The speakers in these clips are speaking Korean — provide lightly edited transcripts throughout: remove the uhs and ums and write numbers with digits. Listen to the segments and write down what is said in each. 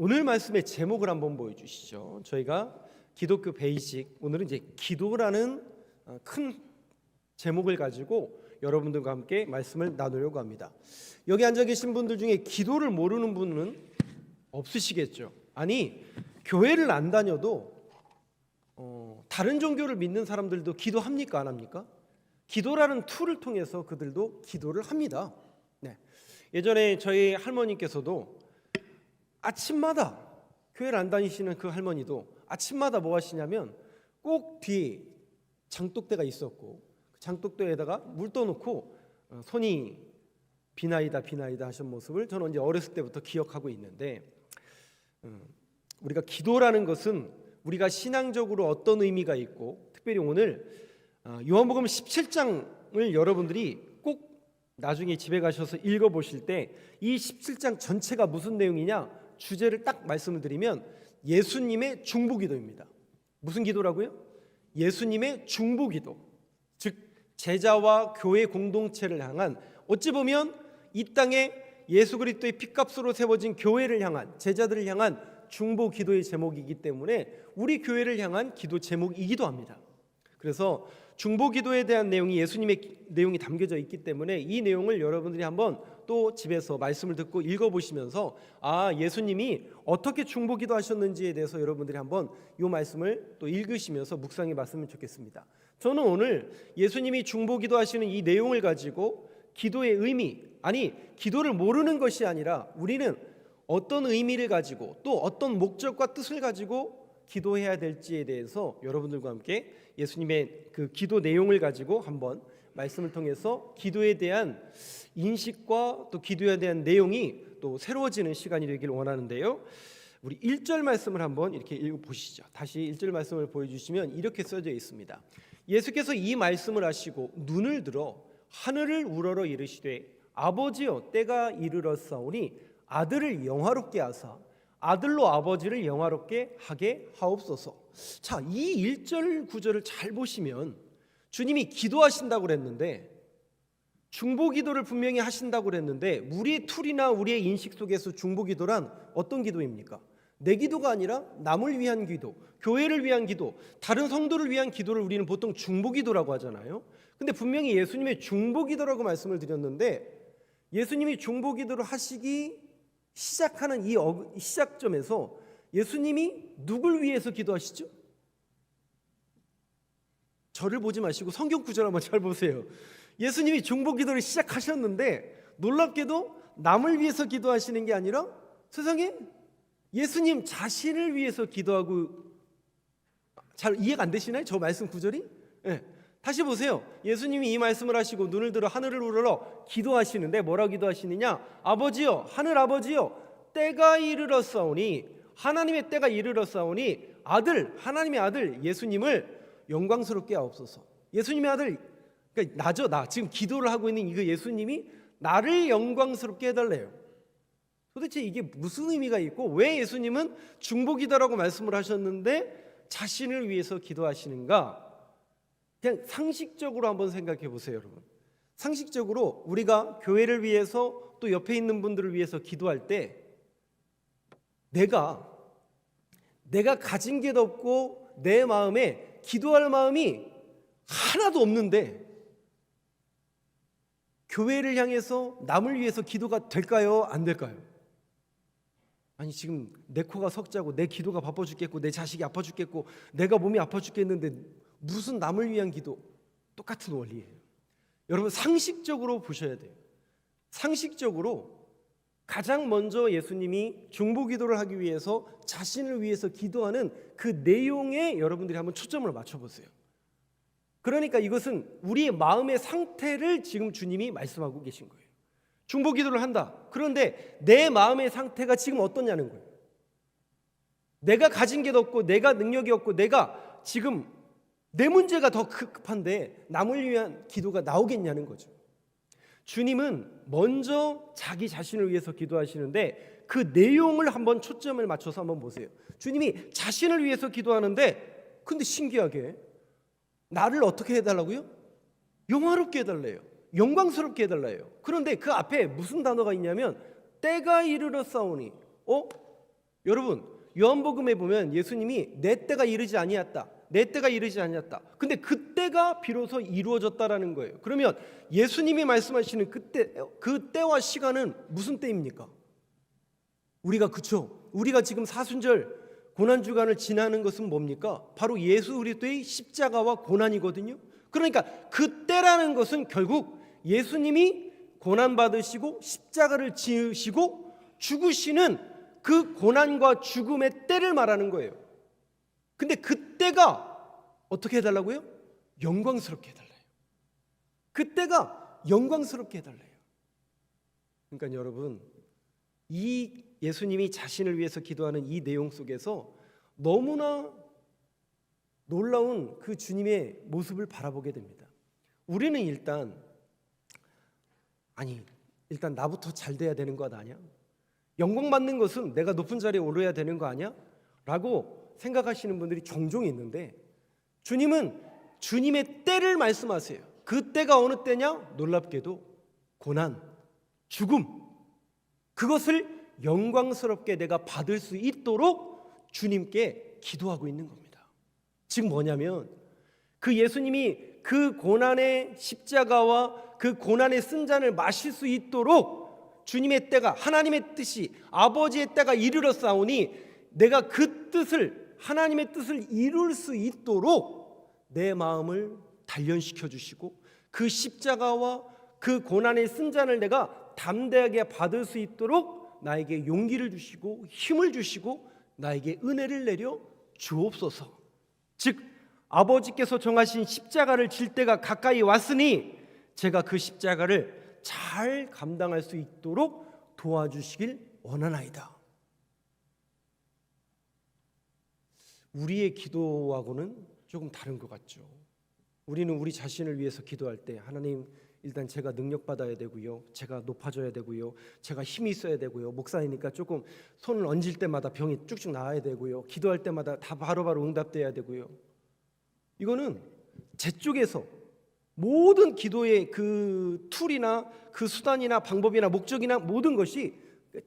오늘 말씀의 제목을 한번 보여주시죠. 저희가 기독교 베이직, 오늘은 이제 기도라는 큰 제목을 가지고 여러분들과 함께 말씀을 나누려고 합니다. 여기 앉아 계신 분들 중에 기도를 모르는 분은 없으시겠죠. 아니, 교회를 안 다녀도 다른 종교를 믿는 사람들도 기도합니까? 안 합니까? 기도라는 툴을 통해서 그들도 기도를 합니다. 네. 예전에 저희 할머니께서도 아침마다, 교회를 안 다니시는 그 할머니도 아침마다 뭐 하시냐면 꼭 뒤에 장독대가 있었고 그 장독대에다가 물 떠놓고 손이 비나이다 비나이다 하신 모습을 저는 이제 어렸을 때부터 기억하고 있는데, 우리가 기도라는 것은 우리가 신앙적으로 어떤 의미가 있고, 특별히 오늘 요한복음 17장을 여러분들이 꼭 나중에 집에 가셔서 읽어보실 때 이 17장 전체가 무슨 내용이냐, 주제를 딱 말씀을 드리면 예수님의 중보기도입니다. 무슨 기도라고요? 예수님의 중보기도, 즉 제자와 교회 공동체를 향한, 어찌 보면 이 땅에 예수 그리스도의 피값으로 세워진 교회를 향한, 제자들을 향한 중보기도의 제목이기 때문에 우리 교회를 향한 기도 제목이기도 합니다. 그래서 중보기도에 대한 내용이 예수님의 내용이 담겨져 있기 때문에 이 내용을 여러분들이 한번 또 집에서 말씀을 듣고 읽어보시면서 예수님이 어떻게 중보기도 하셨는지에 대해서 여러분들이 한번 이 말씀을 또 읽으시면서 묵상해 봤으면 좋겠습니다. 저는 오늘 예수님이 중보기도 하시는 이 내용을 가지고 기도의 의미, 아니 기도를 모르는 것이 아니라 우리는 어떤 의미를 가지고 또 어떤 목적과 뜻을 가지고 기도해야 될지에 대해서 여러분들과 함께 예수님의 그 기도 내용을 가지고 한번 말씀을 통해서 기도에 대한 인식과 또 기도에 대한 내용이 또 새로워지는 시간이 되길 원하는데요. 우리 1절 말씀을 한번 이렇게 읽어보시죠. 다시 1절 말씀을 보여주시면 이렇게 써져 있습니다. 예수께서 이 말씀을 하시고 눈을 들어 하늘을 우러러 이르시되 아버지여 때가 이르렀사오니 아들을 영화롭게 하사 아들로 아버지를 영화롭게 하게 하옵소서. 자, 이 1절 9절을 잘 보시면 주님이 기도하신다고 그랬는데, 중보기도를 분명히 하신다고 그랬는데, 우리의 툴이나 우리의 인식 속에서 중보기도란 어떤 기도입니까? 내 기도가 아니라 남을 위한 기도, 교회를 위한 기도, 다른 성도를 위한 기도를 우리는 보통 중보기도라고 하잖아요. 근데 분명히 예수님의 중보기도라고 말씀을 드렸는데, 예수님이 중보기도를 하시기 시작하는 이 시작점에서 예수님이 누굴 위해서 기도하시죠? 저를 보지 마시고 성경 구절 한번 잘 보세요. 예수님이 중보기도를 시작하셨는데 놀랍게도 남을 위해서 기도하시는 게 아니라 세상에 예수님 자신을 위해서 기도하고, 잘 이해가 안 되시나요? 저 말씀 구절이? 네. 다시 보세요. 예수님이 이 말씀을 하시고 눈을 들어 하늘을 우러러 기도하시는데 뭐라고 기도하시느냐? 아버지여, 하늘 아버지여, 때가 이르렀사오니, 하나님의 때가 이르렀사오니 아들, 하나님의 아들 예수님을 영광스럽게 하옵소서. 예수님의 아들, 그러니까 나죠. 나 지금 기도를 하고 있는 이 예수님이 나를 영광스럽게 해달래요. 도대체 이게 무슨 의미가 있고 왜 예수님은 중보기도라고 말씀을 하셨는데 자신을 위해서 기도하시는가? 그냥 상식적으로 한번 생각해 보세요, 여러분. 상식적으로 우리가 교회를 위해서 또 옆에 있는 분들을 위해서 기도할 때 내가 가진 게 없고 내 마음에 기도할 마음이 하나도 없는데 교회를 향해서 남을 위해서 기도가 될까요? 안 될까요? 아니 지금 내 코가 석자고 내 기도가 바빠 죽겠고 내 자식이 아파 죽겠고 내가 몸이 아파 죽겠는데 무슨 남을 위한 기도, 똑같은 원리예요. 여러분 상식적으로 보셔야 돼요. 상식적으로 가장 먼저 예수님이 중보기도를 하기 위해서 자신을 위해서 기도하는 그 내용에 여러분들이 한번 초점을 맞춰보세요. 그러니까 이것은 우리의 마음의 상태를 지금 주님이 말씀하고 계신 거예요. 중보기도를 한다. 그런데 내 마음의 상태가 지금 어떠냐는 거예요. 내가 가진 게 없고 내가 능력이 없고 내가 지금 내 문제가 더 급한데 남을 위한 기도가 나오겠냐는 거죠. 주님은 먼저 자기 자신을 위해서 기도하시는데 그 내용을 한번 초점을 맞춰서 한번 보세요. 주님이 자신을 위해서 기도하는데 근데 신기하게 나를 어떻게 해달라고요? 영화롭게 해달래요. 영광스럽게 해달래요. 그런데 그 앞에 무슨 단어가 있냐면 때가 이르렀사오니, 여러분, 요한복음에 보면 예수님이 내 때가 이르지 아니었다. 내 때가 이르지 아니었다. 근데 그때가 비로소 이루어졌다라는 거예요. 그러면 예수님이 말씀하시는 그 때와 시간은 무슨 때입니까? 우리가 지금 사순절 고난주간을 지나는 것은 뭡니까? 바로 예수 그리스도의 십자가와 고난이거든요. 그러니까 그때라는 것은 결국 예수님이 고난받으시고 십자가를 지으시고 죽으시는 그 고난과 죽음의 때를 말하는 거예요. 근데 그때가 어떻게 해달라고요? 영광스럽게 해달래요. 그때가 영광스럽게 해달래요. 그러니까 여러분, 이 예수님이 자신을 위해서 기도하는 이 내용 속에서 너무나 놀라운 그 주님의 모습을 바라보게 됩니다. 우리는 일단 나부터 잘 돼야 되는 것 아니야? 영광 받는 것은 내가 높은 자리에 오르야 되는 거 아니야? 라고 생각하시는 분들이 종종 있는데, 주님은 주님의 때를 말씀하세요. 그 때가 어느 때냐? 놀랍게도 고난, 죽음, 그것을 영광스럽게 내가 받을 수 있도록 주님께 기도하고 있는 겁니다. 즉 뭐냐면, 그 예수님이 그 고난의 십자가와 그 고난의 쓴 잔을 마실 수 있도록 주님의 때가, 하나님의 뜻이, 아버지의 때가 이르렀사오니 내가 그 뜻을, 하나님의 뜻을 이룰 수 있도록 내 마음을 단련시켜 주시고 그 십자가와 그 고난의 쓴 잔을 내가 담대하게 받을 수 있도록 나에게 용기를 주시고 힘을 주시고 나에게 은혜를 내려 주옵소서. 즉 아버지께서 정하신 십자가를 질 때가 가까이 왔으니 제가 그 십자가를 잘 감당할 수 있도록 도와주시길 원하나이다. 우리의 기도하고는 조금 다른 것 같죠. 우리는 우리 자신을 위해서 기도할 때, 하나님, 일단 제가 능력받아야 되고요, 제가 높아져야 되고요, 제가 힘이 있어야 되고요, 목사이니까 조금 손을 얹을 때마다 병이 쭉쭉 나아야 되고요, 기도할 때마다 다 바로바로 응답돼야 되고요. 이거는 제 쪽에서 모든 기도의 그 툴이나 그 수단이나 방법이나 목적이나 모든 것이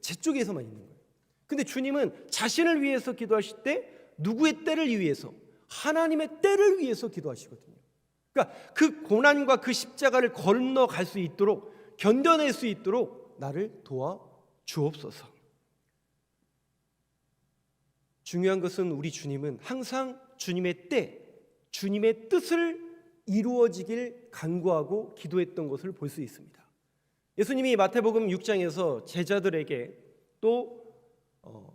제 쪽에서만 있는 거예요. 근데 주님은 자신을 위해서 기도하실 때 누구의 때를 위해서? 하나님의 때를 위해서 기도하시거든요. 그러니까 그 고난과 그 십자가를 건너갈 수 있도록, 견뎌낼 수 있도록 나를 도와 주옵소서. 중요한 것은 우리 주님은 항상 주님의 때, 주님의 뜻을 이루어지길 간구하고 기도했던 것을 볼 수 있습니다. 예수님이 마태복음 6장에서 제자들에게 또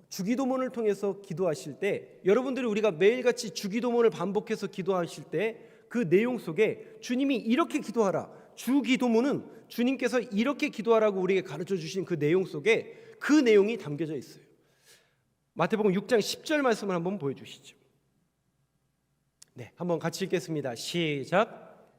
주기도문을 통해서 기도하실 때, 여러분들이 우리가 매일같이 주기도문을 반복해서 기도하실 때 그 내용 속에 주님이 이렇게 기도하라, 주기도문은 주님께서 이렇게 기도하라고 우리에게 가르쳐 주신 그 내용 속에 그 내용이 담겨져 있어요. 마태복음 6장 10절 말씀을 한번 보여주시죠. 네, 한번 같이 읽겠습니다. 시작.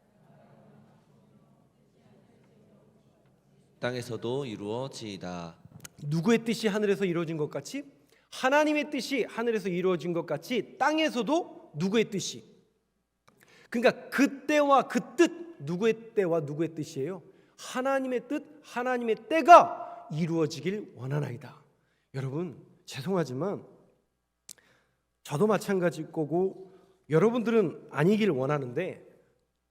땅에서도 이루어지이다. 누구의 뜻이 하늘에서 이루어진 것 같이, 하나님의 뜻이 하늘에서 이루어진 것 같이 땅에서도 누구의 뜻이, 그러니까 그 때와 그 뜻, 누구의 때와 누구의 뜻이에요? 하나님의 뜻, 하나님의 때가 이루어지길 원하나이다. 여러분, 죄송하지만 저도 마찬가지일 거고 여러분들은 아니길 원하는데,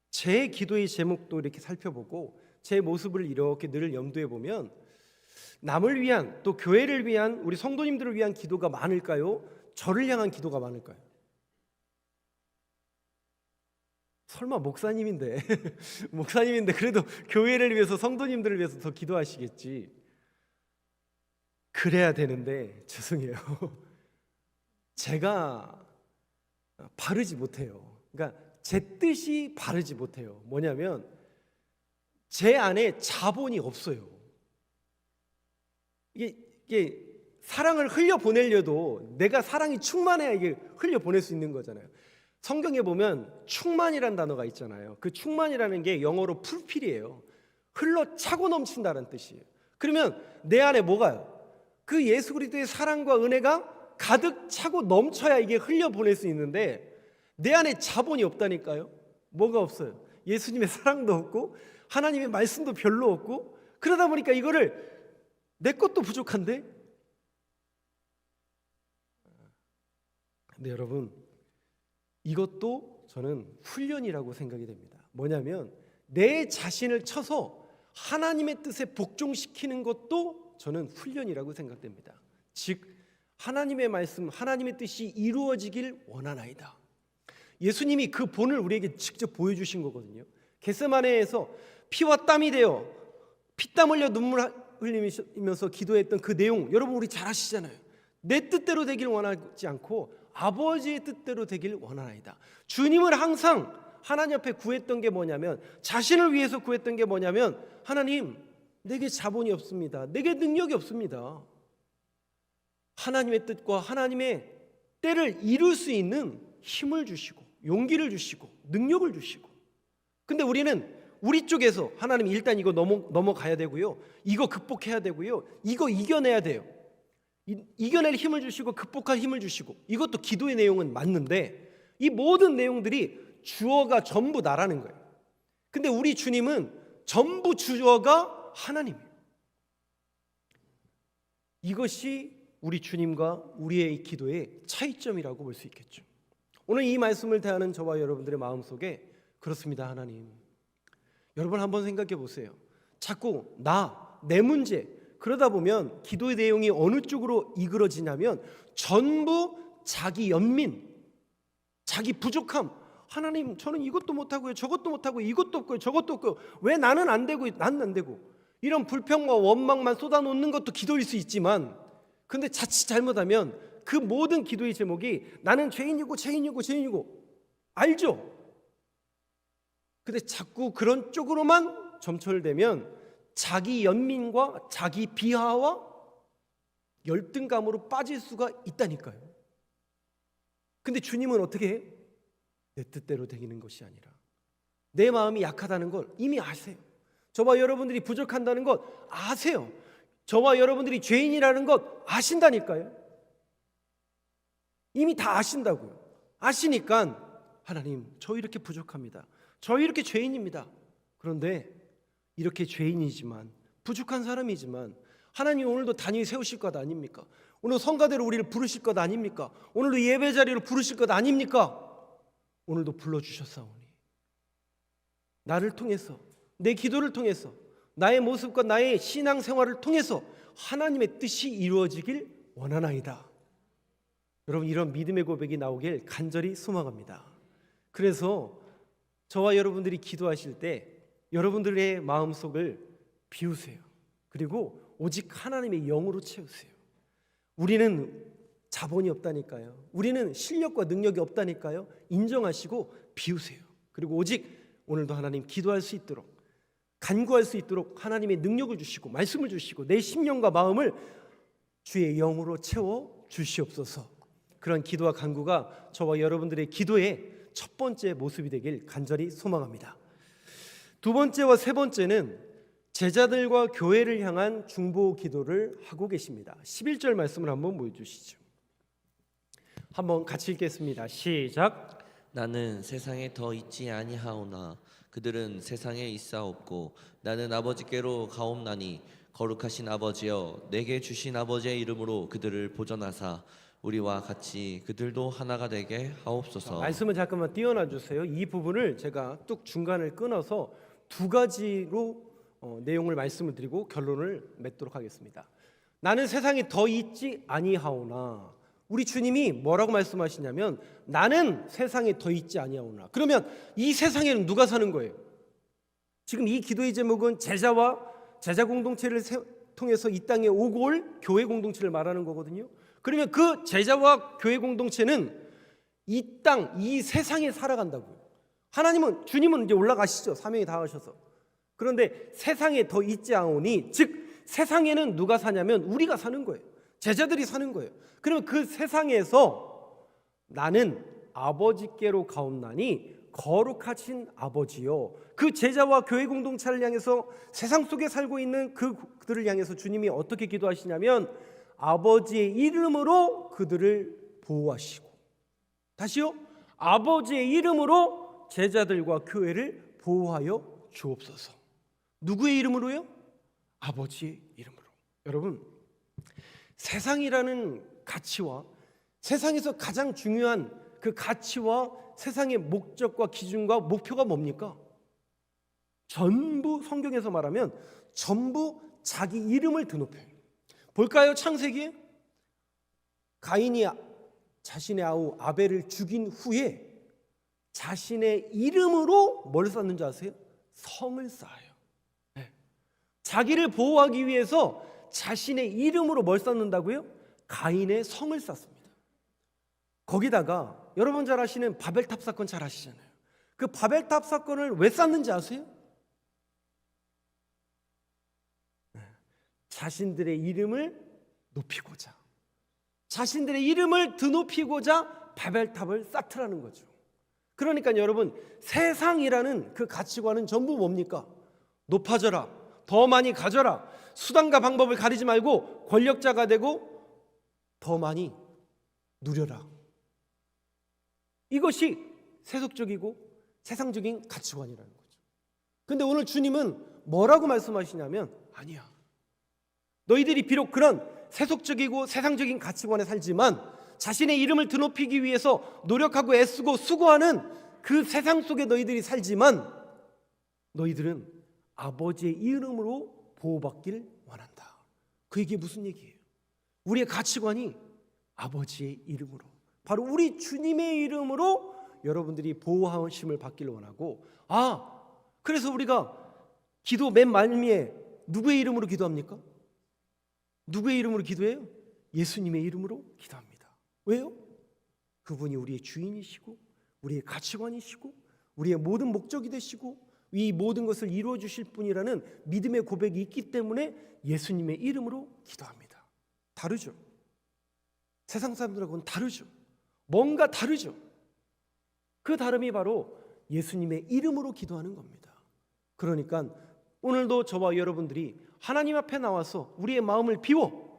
제 기도의 제목도 이렇게 살펴보고 제 모습을 이렇게 늘 염두에 보면 남을 위한, 또 교회를 위한, 우리 성도님들을 위한 기도가 많을까요? 저를 향한 기도가 많을까요? 설마 목사님인데 목사님인데 그래도 교회를 위해서, 성도님들을 위해서 더 기도하시겠지. 그래야 되는데 죄송해요. 제가 바르지 못해요. 그러니까 제 뜻이 바르지 못해요. 뭐냐면 제 안에 자본이 없어요. 이게 사랑을 흘려 보내려도 내가 사랑이 충만해야 이게 흘려 보낼 수 있는 거잖아요. 성경에 보면 충만이라는 단어가 있잖아요. 그 충만이라는 게 영어로 풀필이에요. 흘러 차고 넘친다는 뜻이에요. 그러면 내 안에 뭐가요? 그 예수 그리스도의 사랑과 은혜가 가득 차고 넘쳐야 이게 흘려 보낼 수 있는데, 내 안에 자본이 없다니까요. 뭐가 없어요? 예수님의 사랑도 없고 하나님의 말씀도 별로 없고, 그러다 보니까 이거를 내 것도 부족한데 근데 여러분, 이것도 저는 훈련이라고 생각이 됩니다. 뭐냐면 내 자신을 쳐서 하나님의 뜻에 복종시키는 것도 저는 훈련이라고 생각됩니다. 즉 하나님의 말씀, 하나님의 뜻이 이루어지길 원하나이다. 예수님이 그 본을 우리에게 직접 보여주신 거거든요. 겟세마네에서 피와 땀이 되어 피땀 흘려 눈물 흘리면서 기도했던 그 내용, 여러분 우리 잘 아시잖아요. 내 뜻대로 되길 원하지 않고 아버지의 뜻대로 되길 원하나이다. 주님을 항상 하나님 앞에 구했던 게 뭐냐면, 자신을 위해서 구했던 게 뭐냐면, 하나님 내게 자본이 없습니다. 내게 능력이 없습니다. 하나님의 뜻과 하나님의 때를 이룰 수 있는 힘을 주시고 용기를 주시고 능력을 주시고, 근데 우리는 우리 쪽에서 하나님 일단 이거 넘어가야 되고요, 이거 극복해야 되고요, 이거 이겨내야 돼요. 이겨낼 힘을 주시고 극복할 힘을 주시고, 이것도 기도의 내용은 맞는데 이 모든 내용들이 주어가 전부 나라는 거예요. 근데 우리 주님은 전부 주어가 하나님이에요. 이것이 우리 주님과 우리의 기도의 차이점이라고 볼 수 있겠죠. 오늘 이 말씀을 대하는 저와 여러분들의 마음속에, 그렇습니다 하나님, 여러분 한번 생각해 보세요. 자꾸 내 문제, 그러다 보면 기도의 내용이 어느 쪽으로 이끌어지냐면 전부 자기 연민, 자기 부족함. 하나님 저는 이것도 못하고요, 저것도 못하고, 이것도 없고요, 저것도 없고요, 왜 나는 안 되고 나는 안 되고, 이런 불평과 원망만 쏟아놓는 것도 기도일 수 있지만, 근데 자칫 잘못하면 그 모든 기도의 제목이 나는 죄인이고 알죠? 근데 자꾸 그런 쪽으로만 점철되면 자기 연민과 자기 비하와 열등감으로 빠질 수가 있다니까요. 근데 주님은 어떻게 해요? 내 뜻대로 되기는 것이 아니라 내 마음이 약하다는 걸 이미 아세요. 저와 여러분들이 부족한다는 것 아세요. 저와 여러분들이 죄인이라는 것 아신다니까요. 이미 다 아신다고요. 아시니까 하나님 저 이렇게 부족합니다, 저 이렇게 죄인입니다. 그런데 이렇게 죄인이지만 부족한 사람이지만 하나님 오늘도 단위 세우실 것 아닙니까? 오늘 성가대로 우리를 부르실 것 아닙니까? 오늘도 예배 자리로 부르실 것 아닙니까? 오늘도 불러주셨사오니 나를 통해서, 내 기도를 통해서, 나의 모습과 나의 신앙생활을 통해서 하나님의 뜻이 이루어지길 원하나이다. 여러분, 이런 믿음의 고백이 나오길 간절히 소망합니다. 그래서 저와 여러분들이 기도하실 때 여러분들의 마음속을 비우세요. 그리고 오직 하나님의 영으로 채우세요. 우리는 자본이 없다니까요, 우리는 실력과 능력이 없다니까요, 인정하시고 비우세요. 그리고 오직 오늘도 하나님 기도할 수 있도록, 간구할 수 있도록 하나님의 능력을 주시고 말씀을 주시고 내 심령과 마음을 주의 영으로 채워 주시옵소서. 그런 기도와 간구가 저와 여러분들의 기도의 첫 번째 모습이 되길 간절히 소망합니다. 두 번째와 세 번째는 제자들과 교회를 향한 중보 기도를 하고 계십니다. 11절 말씀을 한번 보여주시죠. 한번 같이 읽겠습니다. 시작. 나는 세상에 더 있지 아니하오나 그들은 세상에 있사옵고 나는 아버지께로 가옵나니 거룩하신 아버지여 내게 주신 아버지의 이름으로 그들을 보존하사 우리와 같이 그들도 하나가 되게 하옵소서. 말씀을 잠깐만 띄워놔 주세요. 이 부분을 제가 뚝 중간을 끊어서 두 가지로 내용을 말씀을 드리고 결론을 맺도록 하겠습니다. 나는 세상에 더 있지 아니하오나, 우리 주님이 뭐라고 말씀하시냐면 나는 세상에 더 있지 아니하오나. 그러면 이 세상에는 누가 사는 거예요? 지금 이 기도의 제목은 제자와 제자 공동체를 통해서 이 땅에 오고 올 교회 공동체를 말하는 거거든요. 그러면 그 제자와 교회 공동체는 이 땅, 이 세상에 살아간다고요. 하나님은, 주님은 이제 올라가시죠, 사명이 다하셔서. 그런데 세상에 더 있지 않으니, 즉 세상에는 누가 사냐면 우리가 사는 거예요. 제자들이 사는 거예요. 그러면 그 세상에서 나는 아버지께로 가옵나니 거룩하신 아버지요. 그 제자와 교회 공동체를 향해서, 세상 속에 살고 있는 그들을 향해서 주님이 어떻게 기도하시냐면 아버지의 이름으로 그들을 보호하시고, 다시요, 아버지의 이름으로 제자들과 교회를 보호하여 주옵소서. 누구의 이름으로요? 아버지의 이름으로. 여러분, 세상이라는 가치와 세상에서 가장 중요한 그 가치와 세상의 목적과 기준과 목표가 뭡니까? 전부 성경에서 말하면 전부 자기 이름을 드높여요. 볼까요? 창세기 가인이 자신의 아우 아벨을 죽인 후에 자신의 이름으로 뭘 쌓는지 아세요? 성을 쌓아요. 네. 자기를 보호하기 위해서 자신의 이름으로 뭘 쌓는다고요? 가인의 성을 쌓습니다. 거기다가 여러분 잘 아시는 바벨탑 사건 잘 아시잖아요. 그 바벨탑 사건을 왜 쌓는지 아세요? 네. 자신들의 이름을 높이고자, 자신들의 이름을 드높이고자 바벨탑을 쌓더라는 거죠. 그러니까 여러분, 세상이라는 그 가치관은 전부 뭡니까? 높아져라, 더 많이 가져라, 수단과 방법을 가리지 말고 권력자가 되고 더 많이 누려라. 이것이 세속적이고 세상적인 가치관이라는 거죠. 근데 오늘 주님은 뭐라고 말씀하시냐면, 아니야, 너희들이 비록 그런 세속적이고 세상적인 가치관에 살지만 자신의 이름을 드높이기 위해서 노력하고 애쓰고 수고하는 그 세상 속에 너희들이 살지만 너희들은 아버지의 이름으로 보호받길 원한다. 그 얘기 무슨 얘기예요? 우리의 가치관이 아버지의 이름으로, 바로 우리 주님의 이름으로 여러분들이 보호하심을 받기를 원하고, 그래서 우리가 기도 맨 말미에 누구의 이름으로 기도합니까? 누구의 이름으로 기도해요? 예수님의 이름으로 기도합니다. 왜요? 그분이 우리의 주인이시고 우리의 가치관이시고 우리의 모든 목적이 되시고 이 모든 것을 이루어 주실 분이라는 믿음의 고백이 있기 때문에 예수님의 이름으로 기도합니다. 다르죠? 세상 사람들하고는 다르죠? 뭔가 다르죠? 그 다름이 바로 예수님의 이름으로 기도하는 겁니다. 그러니까 오늘도 저와 여러분들이 하나님 앞에 나와서 우리의 마음을 비워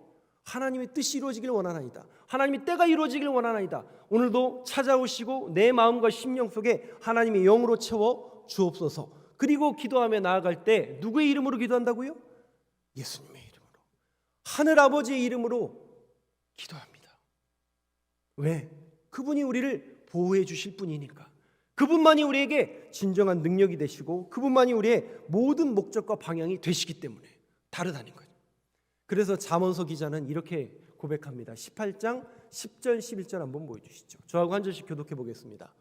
하나님의 뜻이 이루어지길 원하나이다, 하나님의 때가 이루어지길 원하나이다, 오늘도 찾아오시고 내 마음과 심령 속에 하나님의 영으로 채워 주옵소서. 그리고 기도하며 나아갈 때 누구의 이름으로 기도한다고요? 예수님의 이름으로, 하늘 아버지의 이름으로 기도합니다. 왜? 그분이 우리를 보호해 주실 분이니까. 그분만이 우리에게 진정한 능력이 되시고 그분만이 우리의 모든 목적과 방향이 되시기 때문에 다르다는 거죠. 그래서 잠언서 기자는 이렇게 고백합니다. 18장 10절 11절 한번 보여주시죠. 저하고 한 절씩 교독해 보겠습니다.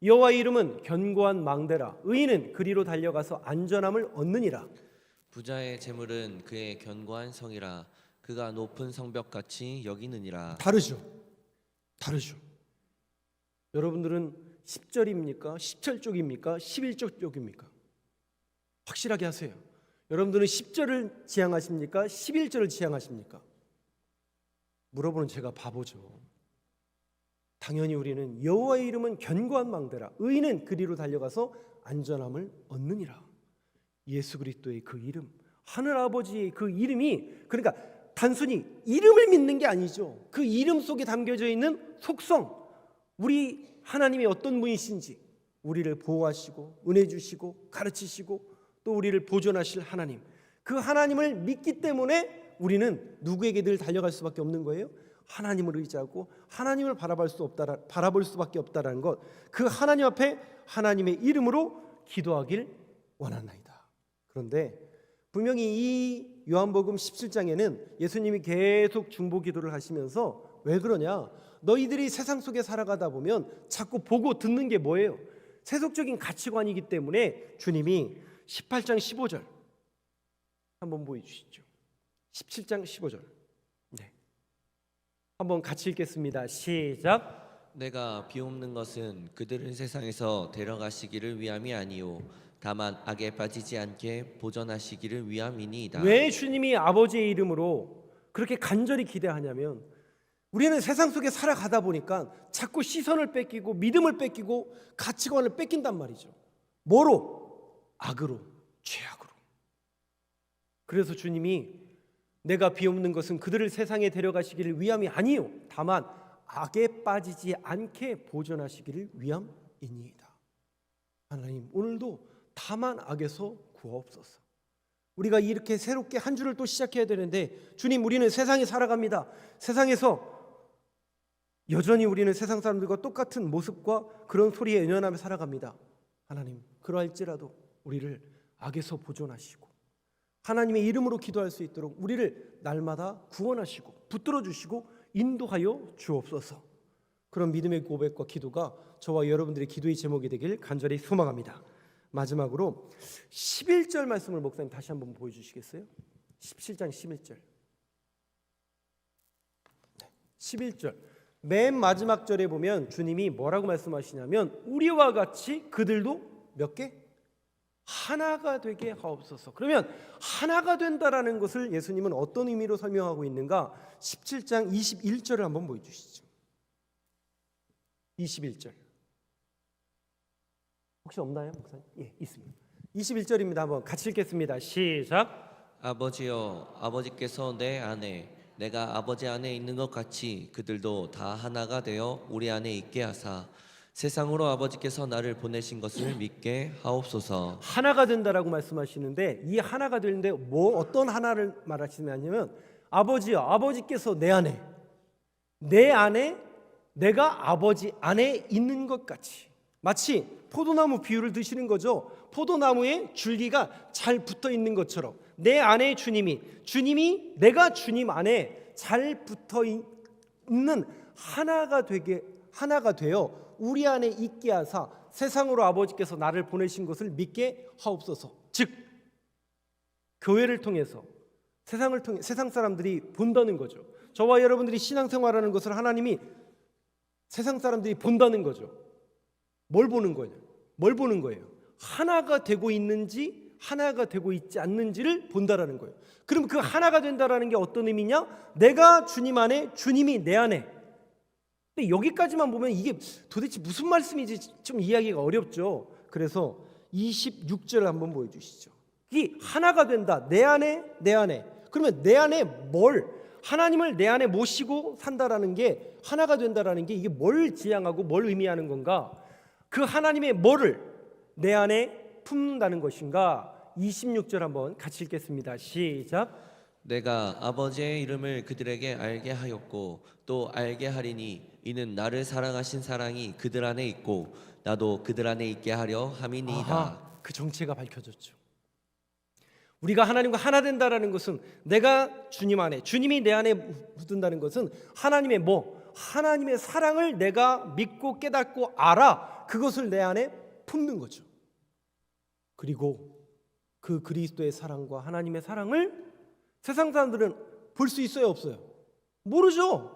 여호와의 이름은 견고한 망대라, 의인은 그리로 달려가서 안전함을 얻느니라. 부자의 재물은 그의 견고한 성이라, 그가 높은 성벽같이 여기느니라. 다르죠? 다르죠? 여러분들은 10절입니까? 10절 쪽입니까? 11절 쪽입니까? 확실하게 하세요. 여러분들은 10절을 지향하십니까? 11절을 지향하십니까? 물어보는 제가 바보죠. 당연히 우리는 여호와의 이름은 견고한 망대라, 의인은 그리로 달려가서 안전함을 얻느니라. 예수 그리스도의 그 이름, 하늘 아버지의 그 이름이, 그러니까 단순히 이름을 믿는 게 아니죠. 그 이름 속에 담겨져 있는 속성, 우리 하나님이 어떤 분이신지, 우리를 보호하시고 은혜 주시고 가르치시고 또 우리를 보존하실 하나님, 그 하나님을 믿기 때문에 우리는 누구에게 늘 달려갈 수밖에 없는 거예요? 하나님을 의지하고 하나님을 바라볼 수밖에 없다라는 것, 그 하나님 앞에 하나님의 이름으로 기도하길 원하나이다. 그런데 분명히 이 요한복음 17장에는 예수님이 계속 중보 기도를 하시면서 왜 그러냐? 너희들이 세상 속에 살아가다 보면 자꾸 보고 듣는 게 뭐예요? 세속적인 가치관이기 때문에 주님이 18장 15절 한번 보여주시죠. 17장 15절. 네. 한번 같이 읽겠습니다. 시작. 내가 비옵는 것은 그들을 세상에서 데려가시기를 위함이 아니요 다만 악에 빠지지 않게 보전하시기를 위함이니이다. 왜 주님이 아버지의 이름으로 그렇게 간절히 기대하냐면, 우리는 세상 속에 살아가다 보니까 자꾸 시선을 뺏기고 믿음을 뺏기고 가치관을 뺏긴단 말이죠. 뭐로? 악으로, 죄악으로. 그래서 주님이 내가 비옵는 것은 그들을 세상에 데려가시기를 위함이 아니요 다만 악에 빠지지 않게 보존하시기를 위함이니이다. 하나님, 오늘도 다만 악에서 구하옵소서. 우리가 이렇게 새롭게 한 주를 또 시작해야 되는데, 주님, 우리는 세상에 살아갑니다. 세상에서 여전히 우리는 세상 사람들과 똑같은 모습과 그런 소리에 연연하며 살아갑니다. 하나님, 그러할지라도 우리를 악에서 보존하시고 하나님의 이름으로 기도할 수 있도록 우리를 날마다 구원하시고 붙들어 주시고 인도하여 주옵소서. 그런 믿음의 고백과 기도가 저와 여러분들의 기도의 제목이 되길 간절히 소망합니다. 마지막으로 11절 말씀을 목사님 다시 한번 보여주시겠어요? 17장 11절. 11절 맨 마지막 절에 보면 주님이 뭐라고 말씀하시냐면 우리와 같이 그들도 몇 개? 하나가 되게 하옵소서. 그러면 하나가 된다라는 것을 예수님은 어떤 의미로 설명하고 있는가? 17장 21절을 한번 보여주시죠. 21절 혹시 없나요, 목사님? 예, 있습니다. 21절입니다. 한번 같이 읽겠습니다. 시작. 아버지여, 아버지께서 내 안에 내가 아버지 안에 있는 것 같이 그들도 다 하나가 되어 우리 안에 있게 하사 세상으로 아버지께서 나를 보내신 것을 믿게 하옵소서. 하나가 된다라고 말씀하시는데 이 하나가 되는데 뭐 어떤 하나를 말하시냐면 아버지여, 아버지께서 내 안에 내가 아버지 안에 있는 것 같이, 마치 포도나무 비유를 드시는 거죠. 포도나무에 줄기가 잘 붙어 있는 것처럼 내 안에 주님이 내가 주님 안에 잘 붙어 있는 하나가 되어 우리 안에 있게 하사 세상으로 아버지께서 나를 보내신 것을 믿게 하옵소서. 즉 교회를 통해서 세상 사람들이 본다는 거죠. 저와 여러분들이 신앙생활하는 것을 하나님이 세상 사람들이 본다는 거죠. 뭘 보는 거예요? 하나가 되고 있는지 하나가 되고 있지 않는지를 본다라는 거예요. 그럼 그 하나가 된다라는 게 어떤 의미냐? 내가 주님 안에, 주님이 내 안에. 근데 여기까지만 보면 이게 도대체 무슨 말씀인지 좀 이해하기가 어렵죠. 그래서 26절을 한번 보여주시죠. 이 하나가 된다. 내 안에. 그러면 내 안에 하나님을 내 안에 모시고 산다라는 게, 하나가 된다라는 게 이게 뭘 지향하고 뭘 의미하는 건가? 그 하나님의 뭐를 내 안에 품는다는 것인가? 26절 한번 같이 읽겠습니다. 시작. 내가 아버지의 이름을 그들에게 알게 하였고 또 알게 하리니 이는 나를 사랑하신 사랑이 그들 안에 있고 나도 그들 안에 있게 하려 함이니이다. 그 정체가 밝혀졌죠. 우리가 하나님과 하나 된다라는 것은 내가 주님 안에, 주님이 내 안에 묻는다는 것은 하나님의 하나님의 사랑을 내가 믿고 깨닫고 알아. 그것을 내 안에 품는 거죠. 그리고 그 그리스도의 사랑과 하나님의 사랑을 세상 사람들은 볼 수 있어요, 없어요? 모르죠.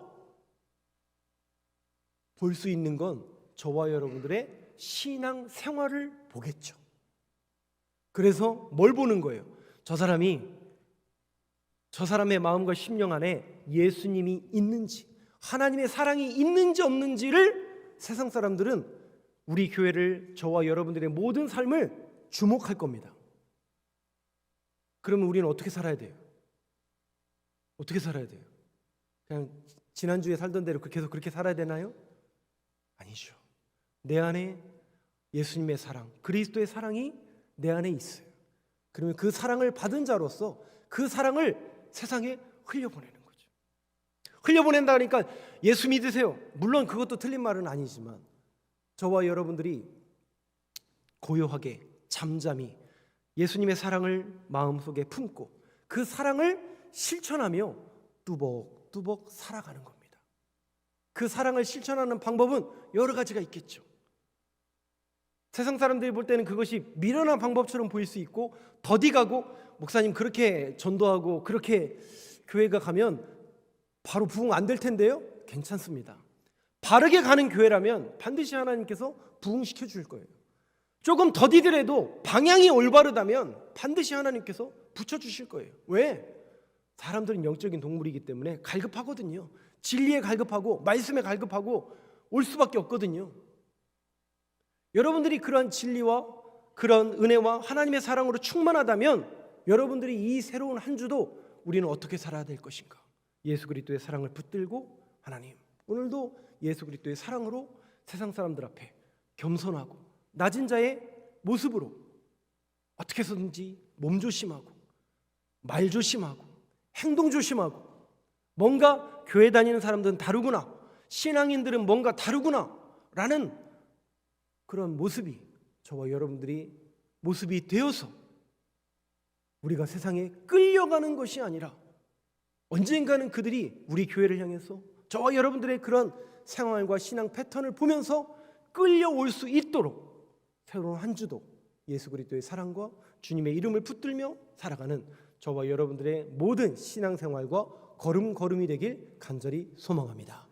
볼 수 있는 건 저와 여러분들의 신앙 생활을 보겠죠. 그래서 뭘 보는 거예요? 저 사람의 마음과 심령 안에 예수님이 있는지, 하나님의 사랑이 있는지 없는지를 세상 사람들은 우리 교회를, 저와 여러분들의 모든 삶을 주목할 겁니다. 그러면 우리는 어떻게 살아야 돼요? 그냥 지난주에 살던 대로 계속 그렇게 살아야 되나요? 아니죠. 내 안에 예수님의 사랑, 그리스도의 사랑이 내 안에 있어요. 그러면 그 사랑을 받은 자로서 그 사랑을 세상에 흘려보내는 거죠. 흘려보낸다 하니까 예수 믿으세요. 물론 그것도 틀린 말은 아니지만 저와 여러분들이 고요하게 잠잠히 예수님의 사랑을 마음속에 품고 그 사랑을 실천하며 뚜벅뚜벅 살아가는 겁니다. 그 사랑을 실천하는 방법은 여러 가지가 있겠죠. 세상 사람들이 볼 때는 그것이 미련한 방법처럼 보일 수 있고, 더디 가고 목사님 그렇게 전도하고 그렇게 교회가 가면 바로 부흥 안 될 텐데요? 괜찮습니다. 바르게 가는 교회라면 반드시 하나님께서 부흥시켜 줄 거예요. 조금 더디더라도 방향이 올바르다면 반드시 하나님께서 붙여주실 거예요. 왜? 사람들은 영적인 동물이기 때문에 갈급하거든요. 진리에 갈급하고 말씀에 갈급하고 올 수밖에 없거든요. 여러분들이 그러한 진리와 그런 은혜와 하나님의 사랑으로 충만하다면 여러분들이 이 새로운 한 주도 우리는 어떻게 살아야 될 것인가? 예수 그리스도의 사랑을 붙들고, 하나님 오늘도 예수 그리스도의 사랑으로 세상 사람들 앞에 겸손하고 낮은 자의 모습으로 어떻게 해서든지 몸 조심하고 말 조심하고 행동 조심하고, 뭔가 교회 다니는 사람들은 다르구나, 신앙인들은 뭔가 다르구나라는 그런 모습이 저와 여러분들이 모습이 되어서 우리가 세상에 끌려가는 것이 아니라 언젠가는 그들이 우리 교회를 향해서 저와 여러분들의 그런 생활과 신앙 패턴을 보면서 끌려올 수 있도록 새로운 한 주도 예수 그리스도의 사랑과 주님의 이름을 붙들며 살아가는 저와 여러분들의 모든 신앙생활과 걸음걸음이 되길 간절히 소망합니다.